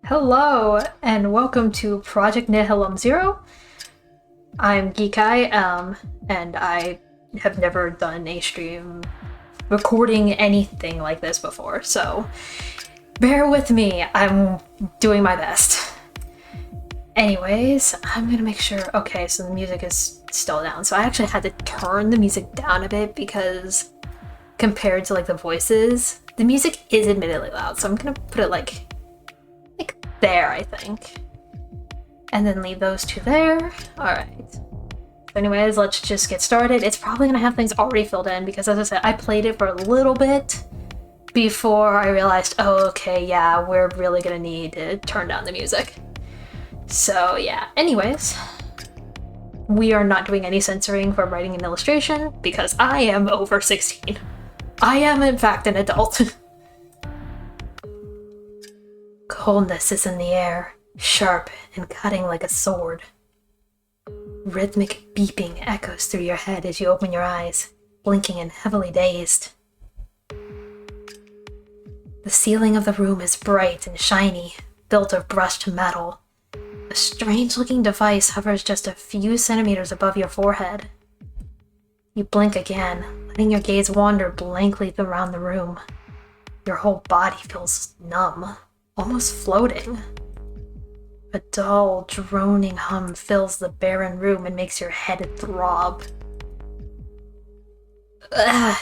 Hello, and welcome to Project Nihilum Zero. I'm Geekai, and I have never done a stream recording anything like this before, so bear with me, I'm doing my best. Anyways, I'm gonna make sure, okay, so the music is still down, so I actually had to turn the music down a bit because compared to the voices, the music is admittedly loud, so I'm gonna put it like there, I think. And then leave those two there. Alright. Anyways, let's just get started. It's probably gonna have things already filled in because, as I said, I played it for a little bit before I realized, oh, okay, yeah, we're really gonna need to turn down the music. So, yeah. Anyways, we are not doing any censoring for writing an illustration because I am over 16. I am, in fact, an adult. Coldness is in the air, sharp and cutting like a sword. Rhythmic beeping echoes through your head as you open your eyes, blinking and heavily dazed. The ceiling of the room is bright and shiny, built of brushed metal. A strange-looking device hovers just a few centimeters above your forehead. You blink again, letting your gaze wander blankly around the room. Your whole body feels numb. Almost floating. A dull, droning hum fills the barren room and makes your head throb. Ugh.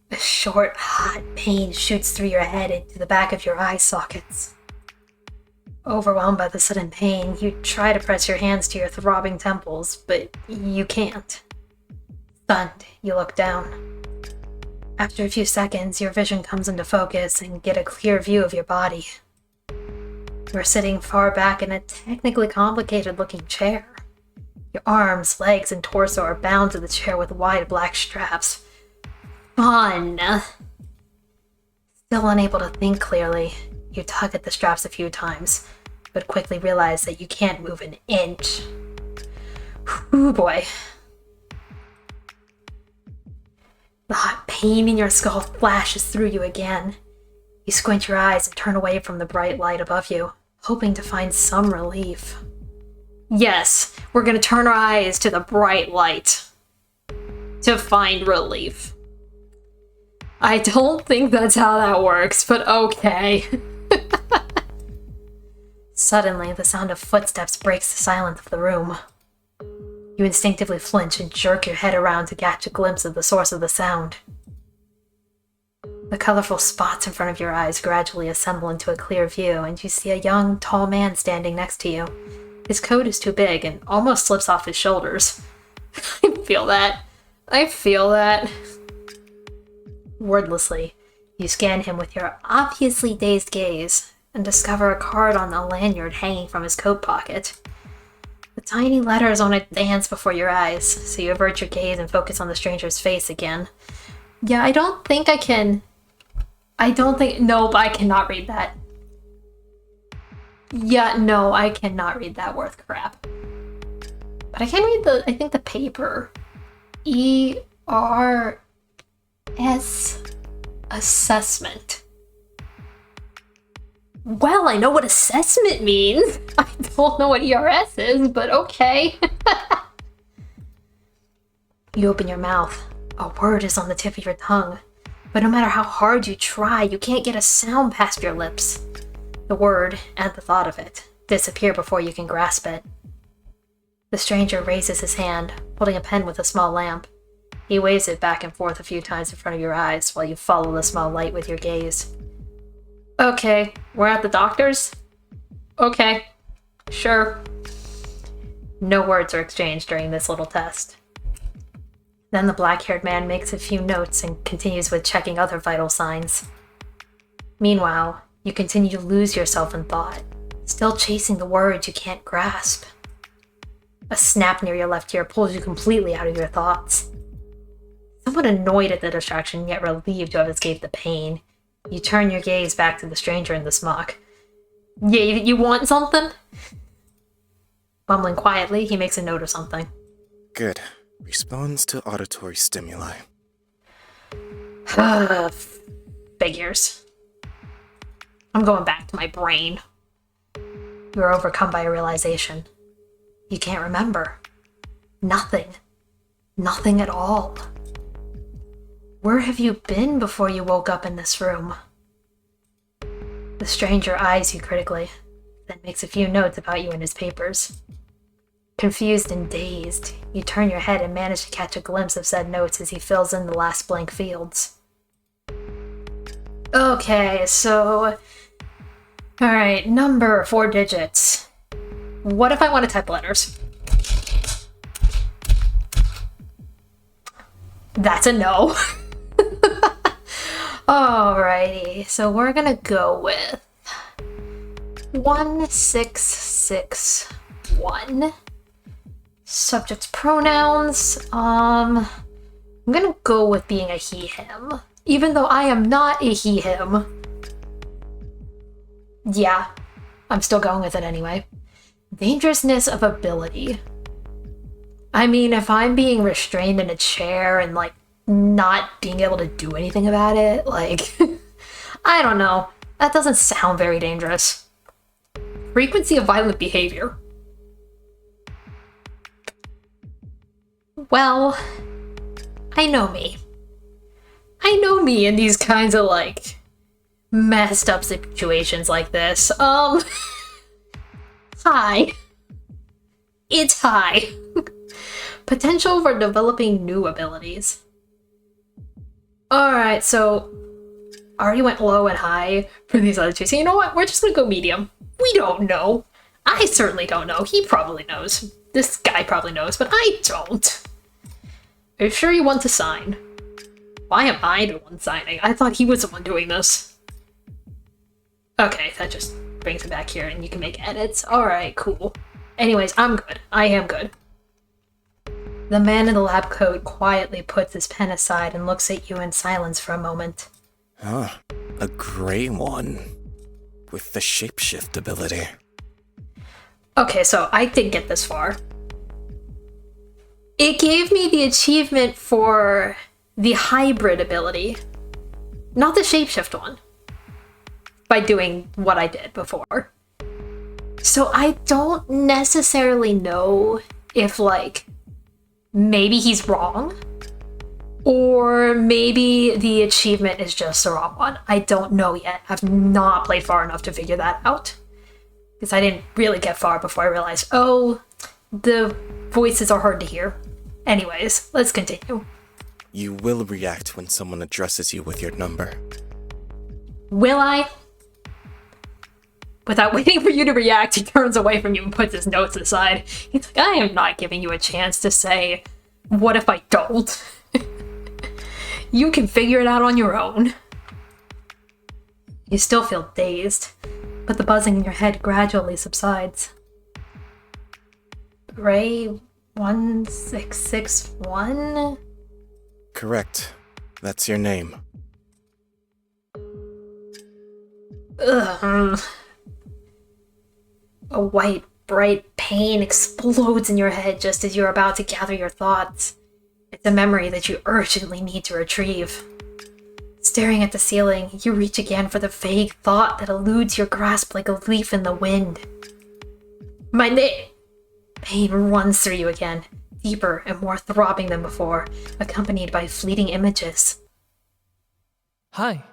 A short, hot pain shoots through your head into the back of your eye sockets. Overwhelmed by the sudden pain, you try to press your hands to your throbbing temples, but you can't. Stunned, you look down. After a few seconds, your vision comes into focus and get a clear view of your body. You're sitting far back in a technically complicated-looking chair. Your arms, legs, and torso are bound to the chair with wide black straps. Fun! Still unable to think clearly, you tug at the straps a few times, but quickly realize that you can't move an inch. Ooh boy. The hot pain in your skull flashes through you again. You squint your eyes and turn away from the bright light above you, hoping to find some relief. Yes, we're gonna turn our eyes to the bright light to find relief. I don't think that's how that works, but okay. Suddenly, the sound of footsteps breaks the silence of the room. You instinctively flinch and jerk your head around to catch a glimpse of the source of the sound. The colorful spots in front of your eyes gradually assemble into a clear view, and you see a young, tall man standing next to you. His coat is too big and almost slips off his shoulders. I feel that. Wordlessly, you scan him with your obviously dazed gaze and discover a card on a lanyard hanging from his coat pocket. The tiny letters on it dance before your eyes, so you avert your gaze and focus on the stranger's face again. Yeah, nope, I cannot read that. Yeah, no, I cannot read that worth crap. But I can read the paper. ERS assessment. Well, I know what assessment means. I don't know what ERS is, but okay. You open your mouth. A word is on the tip of your tongue. But no matter how hard you try, you can't get a sound past your lips. The word, and the thought of it, disappear before you can grasp it. The stranger raises his hand, holding a pen with a small lamp. He waves it back and forth a few times in front of your eyes while you follow the small light with your gaze. Okay, we're at the doctor's? Okay, sure. No words are exchanged during this little test. Then the black-haired man makes a few notes and continues with checking other vital signs. Meanwhile, you continue to lose yourself in thought, still chasing the words you can't grasp. A snap near your left ear pulls you completely out of your thoughts. Somewhat annoyed at the distraction, yet relieved to have escaped the pain, you turn your gaze back to the stranger in the smock. Yeah, you want something? Mumbling quietly, he makes a note of something. Good. Responds to auditory stimuli. Figures. I'm going back to my brain. You're overcome by a realization. You can't remember. Nothing. Nothing at all. Where have you been before you woke up in this room? The stranger eyes you critically, then makes a few notes about you in his papers. Confused and dazed, you turn your head and manage to catch a glimpse of said notes as he fills in the last blank fields. Okay, so... Alright, number, 4 digits. What if I want to type letters? That's a no. Alrighty, so we're gonna go with 1661. Subject's pronouns. I'm gonna go with being a he, him. Even though I am not a he, him. Yeah, I'm still going with it anyway. Dangerousness of ability. I mean, if I'm being restrained in a chair and, like, not being able to do anything about it, like, I don't know. That doesn't sound very dangerous. Frequency of violent behavior. Well, I know me. I know me in these kinds of, like, messed up situations like this. High. It's high. Potential for developing new abilities. Alright, so I already went low and high for these other two. So you know what? We're just gonna go medium. We don't know. I certainly don't know. He probably knows. This guy probably knows, but I don't. Are you sure you want to sign? Why am I the one signing? I thought he was the one doing this. Okay, that just brings it back here and you can make edits. Alright, cool. Anyways, I'm good. I am good. The man in the lab coat quietly puts his pen aside and looks at you in silence for a moment. Ah, a gray one. With the shapeshift ability. Okay, so I did get this far. It gave me the achievement for the hybrid ability. Not the shapeshift one. By doing what I did before. So I don't necessarily know if, like, maybe he's wrong, or maybe the achievement is just the wrong one. I don't know yet. I've not played far enough to figure that out. Because I didn't really get far before I realized, oh, the voices are hard to hear. Anyways, let's continue. You will react when someone addresses you with your number. Will I? Without waiting for you to react, he turns away from you and puts his notes aside. He's like, I am not giving you a chance to say, what if I don't? You can figure it out on your own. You still feel dazed, but the buzzing in your head gradually subsides. Ray 1661? Correct. That's your name. Ugh. A white, bright pain explodes in your head just as you're about to gather your thoughts. It's a memory that you urgently need to retrieve. Staring at the ceiling, you reach again for the vague thought that eludes your grasp like a leaf in the wind. My name! Pain runs through you again, deeper and more throbbing than before, accompanied by fleeting images. Hi,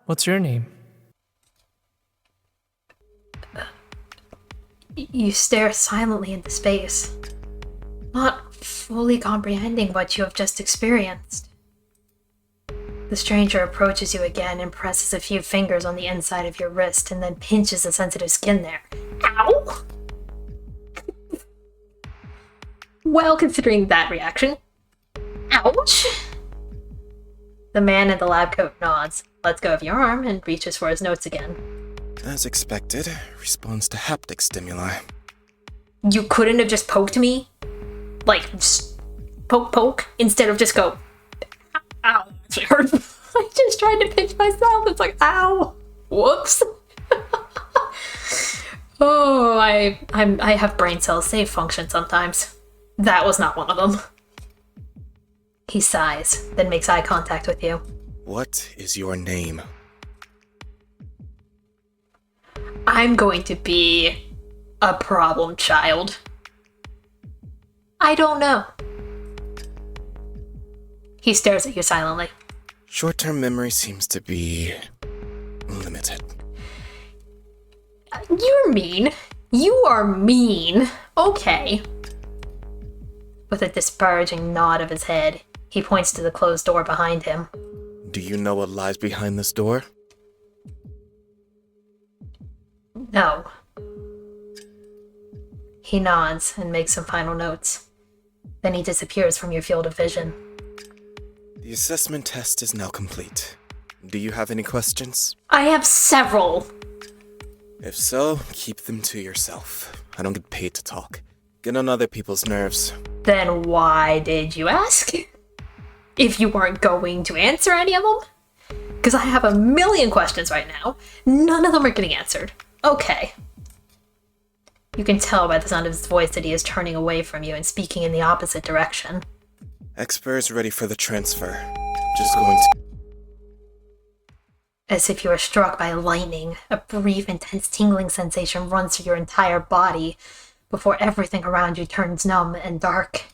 what's your name? You stare silently into space, not fully comprehending what you have just experienced. The stranger approaches you again and presses a few fingers on the inside of your wrist and then pinches the sensitive skin there. Ow! Well, considering that reaction. Ouch! The man in the lab coat nods, lets go of your arm, and reaches for his notes again. As expected, responds to haptic stimuli. You couldn't have just poked me? Like, just poke, instead of just go, ow, that actually hurt. I just tried to pinch myself, it's like, ow, whoops. Oh, I have brain cells, they function sometimes. That was not one of them. He sighs, then makes eye contact with you. What is your name? I'm going to be a problem child? I don't know. He stares at you silently. Short-term memory seems to be limited. You're mean. You are mean. Okay. With a disparaging nod of his head, he points to the closed door behind him. Do you know what lies behind this door? No. He nods and makes some final notes. Then he disappears from your field of vision. The assessment test is now complete. Do you have any questions? I have several. If so, keep them to yourself. I don't get paid to talk. Get on other people's nerves. Then why did you ask? If you weren't going to answer any of them? Because I have a million questions right now. None of them are getting answered. Okay. You can tell by the sound of his voice that he is turning away from you and speaking in the opposite direction. Expert is ready for the transfer. Just going to... As if you are struck by lightning, a brief, intense tingling sensation runs through your entire body before everything around you turns numb and dark.